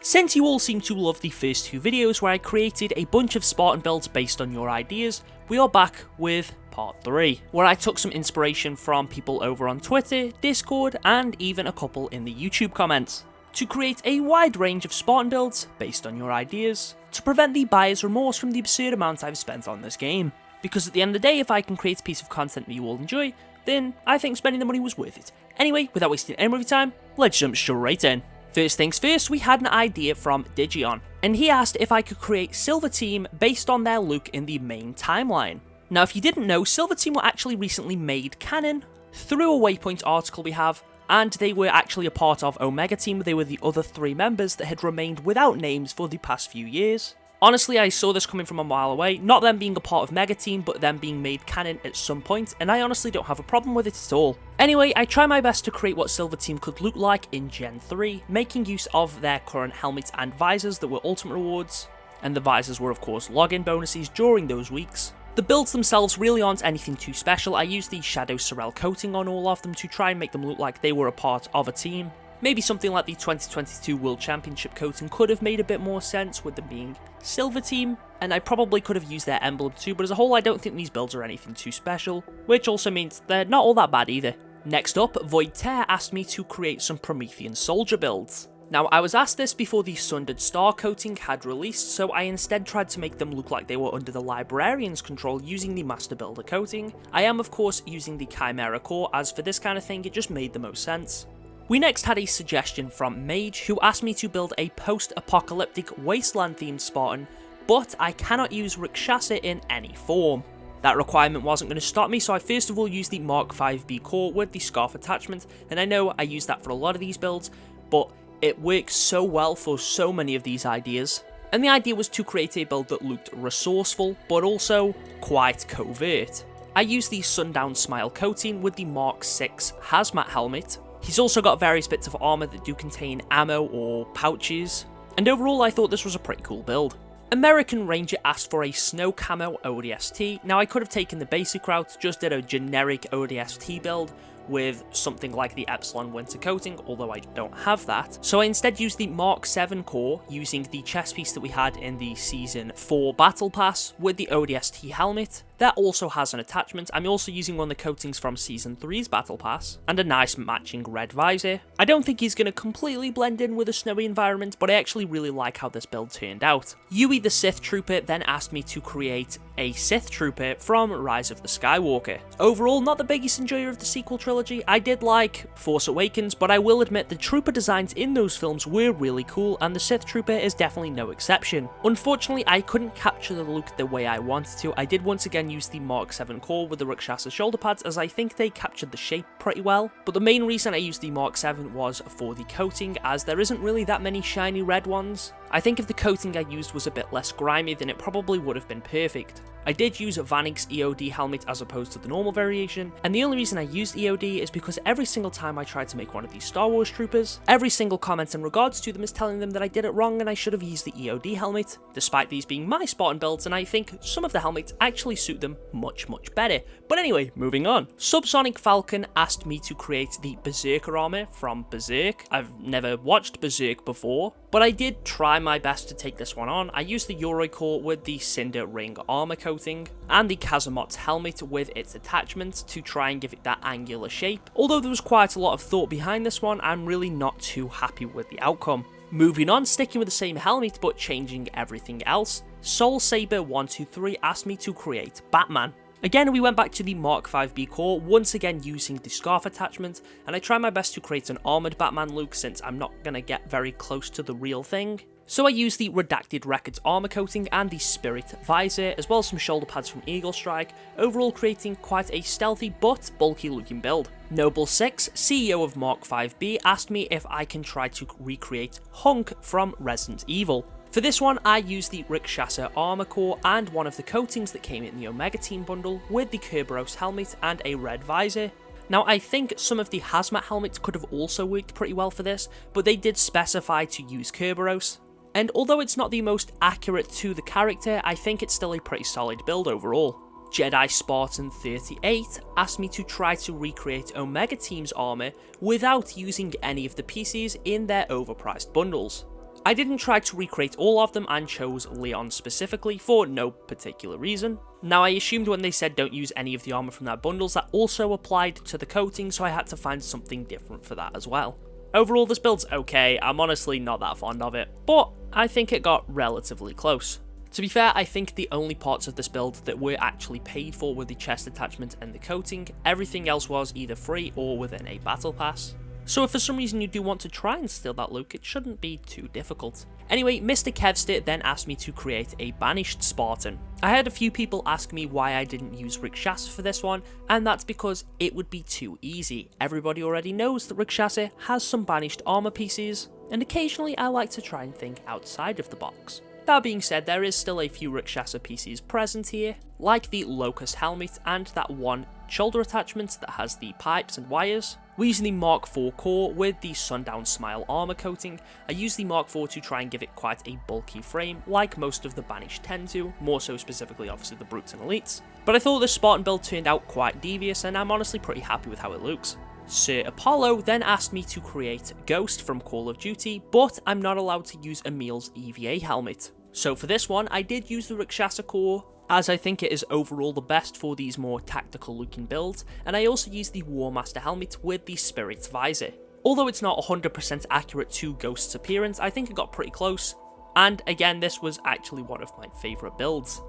Since you all seem to love the first two videos where I created a bunch of Spartan builds based on your ideas, we are back with part 3, where I took some inspiration from people over on Twitter, Discord, and even a couple in the YouTube comments, to create a wide range of Spartan builds based on your ideas, to prevent the buyer's remorse from the absurd amount I've spent on this game. Because at the end of the day, if I can create a piece of content that you all enjoy, then I think spending the money was worth it. Anyway, without wasting any more of your time, let's jump straight in. First things first, we had an idea from Digion, and he asked if I could create Silver Team based on their look in the main timeline. Now if you didn't know, Silver Team were actually recently made canon through a Waypoint article we have, and they were actually a part of Omega Team. They were the other 3 members that had remained without names for the past few years. Honestly, I saw this coming from a mile away, not them being a part of Mega Team, but them being made canon at some point, and I honestly don't have a problem with it at all. Anyway, I try my best to create what Silver Team could look like in Gen 3, making use of their current helmets and visors that were ultimate rewards, and the visors were of course login bonuses during those weeks. The builds themselves really aren't anything too special. I used the Shadow Sorrel coating on all of them to try and make them look like they were a part of a team. Maybe something like the 2022 World Championship coating could have made a bit more sense with them being Silver Team, and I probably could have used their emblem too, but as a whole I don't think these builds are anything too special, which also means they're not all that bad either. Next up, Void Tear asked me to create some Promethean soldier builds. Now I was asked this before the Sundered Star coating had released, so I instead tried to make them look like they were under the Librarian's control using the Master Builder coating. I am of course using the Chimera core, as for this kind of thing it just made the most sense. We next had a suggestion from Mage, who asked me to build a post-apocalyptic Wasteland themed Spartan, but I cannot use Rakshasa in any form. That requirement wasn't going to stop me, so I first of all used the Mark 5B core with the scarf attachment, and I know I use that for a lot of these builds, but it works so well for so many of these ideas. And the idea was to create a build that looked resourceful, but also quite covert. I used the Sundown Smile coating with the Mark 6 hazmat helmet. He's also got various bits of armour that do contain ammo or pouches, and overall I thought this was a pretty cool build. American Ranger asked for a snow camo ODST. Now I could have taken the basic route, just did a generic ODST build with something like the Epsilon Winter coating, although I don't have that. So I instead used the Mark 7 core, using the chest piece that we had in the Season 4 Battle Pass with the ODST helmet. That also has an attachment. I'm also using one of the coatings from Season 3's Battle Pass, and a nice matching red visor. I don't think he's going to completely blend in with a snowy environment, but I actually really like how this build turned out. Yui the Sith Trooper then asked me to create a Sith Trooper from Rise of the Skywalker. Overall, not the biggest enjoyer of the sequel trilogy. I did like Force Awakens, but I will admit the trooper designs in those films were really cool, and the Sith Trooper is definitely no exception. Unfortunately, I couldn't capture the look the way I wanted to. I did once again use the Mark 7 core with the Rakshasa shoulder pads, as I think they captured the shape pretty well, but the main reason I used the Mark 7 was for the coating, as there isn't really that many shiny red ones. I think if the coating I used was a bit less grimy, then it probably would have been perfect. I did use Vanig's EOD helmet as opposed to the normal variation, and the only reason I used EOD is because every single time I tried to make one of these Star Wars troopers, every single comment in regards to them is telling them that I did it wrong and I should have used the EOD helmet, despite these being my Spartan builds, and I think some of the helmets actually suit them much better. But anyway, moving on. Subsonic Falcon asked me to create the Berserker armor from Berserk. I've never watched Berserk before, but I did try my best to take this one on. I used the Yoroi core with the Cinder Ring armor coating, and the Kazamot's helmet with its attachment to try and give it that angular shape. Although there was quite a lot of thought behind this one, I'm really not too happy with the outcome. Moving on, sticking with the same helmet but changing everything else, Soul Saber 123 asked me to create Batman. Again, we went back to the Mark 5B core, once again using the scarf attachment, and I tried my best to create an armoured Batman look since I'm not going to get very close to the real thing. So I used the Redacted Records armour coating and the Spirit visor, as well as some shoulder pads from Eagle Strike, overall creating quite a stealthy but bulky looking build. Noble6, CEO of Mark 5B, asked me if I can try to recreate Hunk from Resident Evil. For this one, I used the Rakshasa armor core and one of the coatings that came in the Omega Team bundle with the Kerberos helmet and a red visor. Now I think some of the hazmat helmets could have also worked pretty well for this, but they did specify to use Kerberos. And although it's not the most accurate to the character, I think it's still a pretty solid build overall. Jedi Spartan 38 asked me to try to recreate Omega Team's armor without using any of the pieces in their overpriced bundles. I didn't try to recreate all of them and chose Leon specifically for no particular reason. Now, I assumed when they said don't use any of the armor from their bundles that also applied to the coating, so I had to find something different for that as well. Overall, this build's okay. I'm honestly not that fond of it, but I think it got relatively close. To be fair, I think the only parts of this build that were actually paid for were the chest attachment and the coating. Everything else was either free or within a battle pass. So if for some reason you do want to try and steal that look, it shouldn't be too difficult. Anyway, Mr. Kevster then asked me to create a banished Spartan. I had a few people ask me why I didn't use Rakshasa for this one, and that's because it would be too easy. Everybody already knows that Rakshasa has some banished armor pieces, and occasionally I like to try and think outside of the box. That being said, there is still a few Rakshasa pieces present here, like the Locust helmet and that one shoulder attachment that has the pipes and wires. We're using the Mark IV core with the Sundown Smile armor coating. I use the Mark IV to try and give it quite a bulky frame, like most of the Banished tend to, more so specifically obviously the Brutes and Elites. But I thought this Spartan build turned out quite devious, and I'm honestly pretty happy with how it looks. Sir Apollo then asked me to create Ghost from Call of Duty, but I'm not allowed to use Emil's EVA helmet. So for this one, I did use the Rakshasa core, as I think it is overall the best for these more tactical looking builds, and I also used the War Master helmet with the Spirit visor. Although it's not 100% accurate to Ghost's appearance, I think it got pretty close, and again this was actually one of my favourite builds,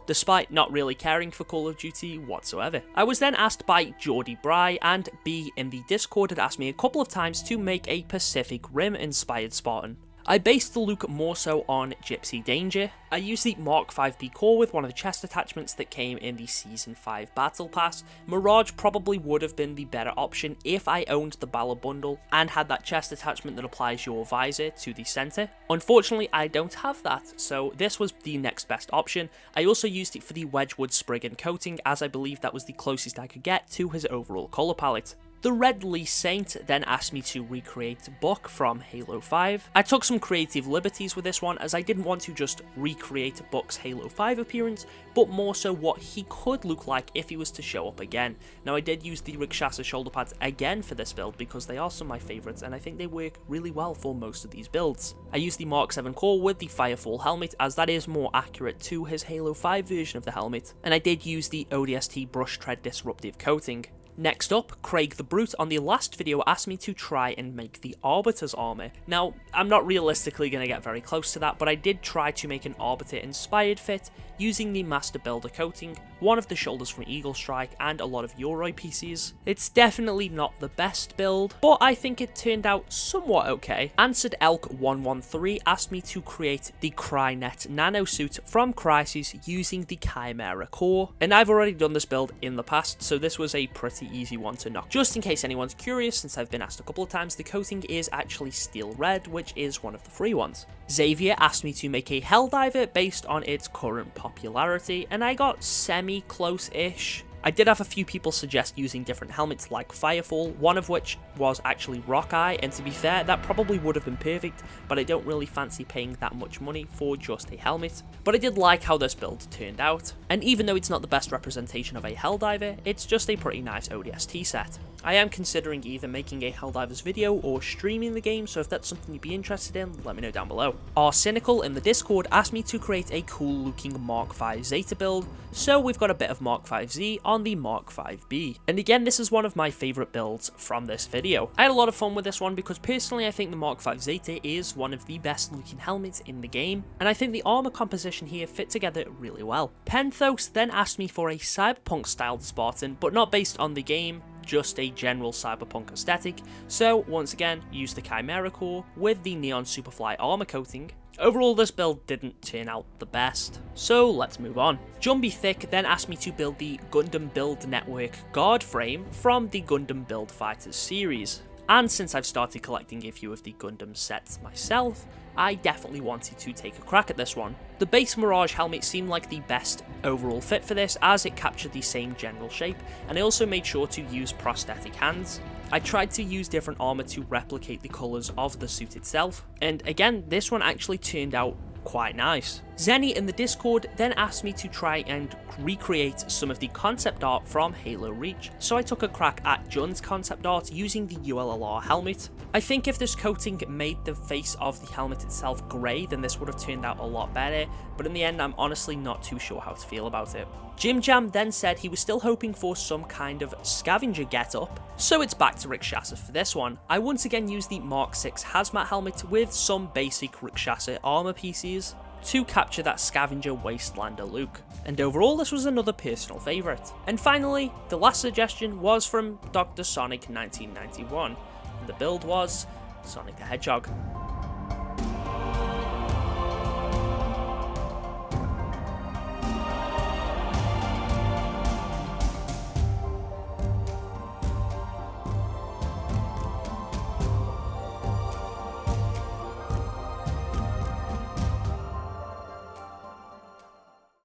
despite not really caring for Call of Duty whatsoever. I was then asked by Geordie Bry and B in the Discord had asked me a couple of times to make a Pacific Rim inspired Spartan. I based the look more so on Gypsy Danger. I used the Mark 5B core with one of the chest attachments that came in the Season 5 Battle Pass. Mirage probably would have been the better option if I owned the Balor bundle and had that chest attachment that applies your visor to the centre. Unfortunately, I don't have that, so this was the next best option. I also used it for the Wedgwood Spriggan coating, as I believe that was the closest I could get to his overall colour palette. The Red Lee Saint then asked me to recreate Buck from Halo 5. I took some creative liberties with this one, as I didn't want to just recreate Buck's Halo 5 appearance, but more so what he could look like if he was to show up again. Now, I did use the Rakshasa shoulder pads again for this build because they are some of my favourites and I think they work really well for most of these builds. I used the Mark 7 core with the Firefall helmet, as that is more accurate to his Halo 5 version of the helmet, and I did use the ODST Brush Tread Disruptive coating. Next up, Craig the Brute on the last video asked me to try and make the Arbiter's armor. Now, I'm not realistically going to get very close to that, but I did try to make an Arbiter inspired fit using the Master Builder coating, one of the shoulders from Eagle Strike, and a lot of Yoroi pieces. It's definitely not the best build, but I think it turned out somewhat okay. Answered Elk 113 asked me to create the Crynet Nano Suit from Crysis using the Chimera core, and I've already done this build in the past, so this was a pretty easy one to knock. Just in case anyone's curious, since I've been asked a couple of times, the coating is actually steel red, which is one of the free ones. Xavier asked me to make a Helldiver based on its current popularity, and I got semi-close-ish. I did have a few people suggest using different helmets like Firefall, one of which was actually Rockeye, and to be fair, that probably would have been perfect, but I don't really fancy paying that much money for just a helmet. But I did like how this build turned out, and even though it's not the best representation of a Helldiver, it's just a pretty nice ODST set. I am considering either making a Helldivers video or streaming the game, so if that's something you'd be interested in, let me know down below. Our Cynical in the Discord asked me to create a cool looking Mark V Zeta build, so we've got a bit of Mark V-Z on the Mark V-B. And again, this is one of my favourite builds from this video. I had a lot of fun with this one because personally I think the Mark V Zeta is one of the best looking helmets in the game, and I think the armour composition here fit together really well. Penthos then asked me for a cyberpunk styled Spartan, but not based on the game, just a general cyberpunk aesthetic, so once again used the Chimera core with the Neon Superfly armor coating. Overall, this build didn't turn out the best, so let's move on. Jumby Thick then asked me to build the Gundam Build Network guard frame from the Gundam Build Fighters series. And since I've started collecting a few of the Gundam sets myself, I definitely wanted to take a crack at this one. The base Mirage helmet seemed like the best overall fit for this, as it captured the same general shape, and I also made sure to use prosthetic hands. I tried to use different armour to replicate the colours of the suit itself, and again, this one actually turned out quite nice. Zenny in the Discord then asked me to try and recreate some of the concept art from Halo Reach, so I took a crack at Jun's concept art using the ULLR helmet. I think if this coating made the face of the helmet itself grey, then this would have turned out a lot better, but in the end I'm honestly not too sure how to feel about it. Jim Jam then said he was still hoping for some kind of scavenger getup, so it's back to Rakshasa for this one. I once again used the Mark 6 hazmat helmet with some basic Rakshasa armor pieces to capture that scavenger Wastelander Luke, and overall this was another personal favourite. And finally, the last suggestion was from Dr. Sonic 1991, and the build was Sonic the Hedgehog.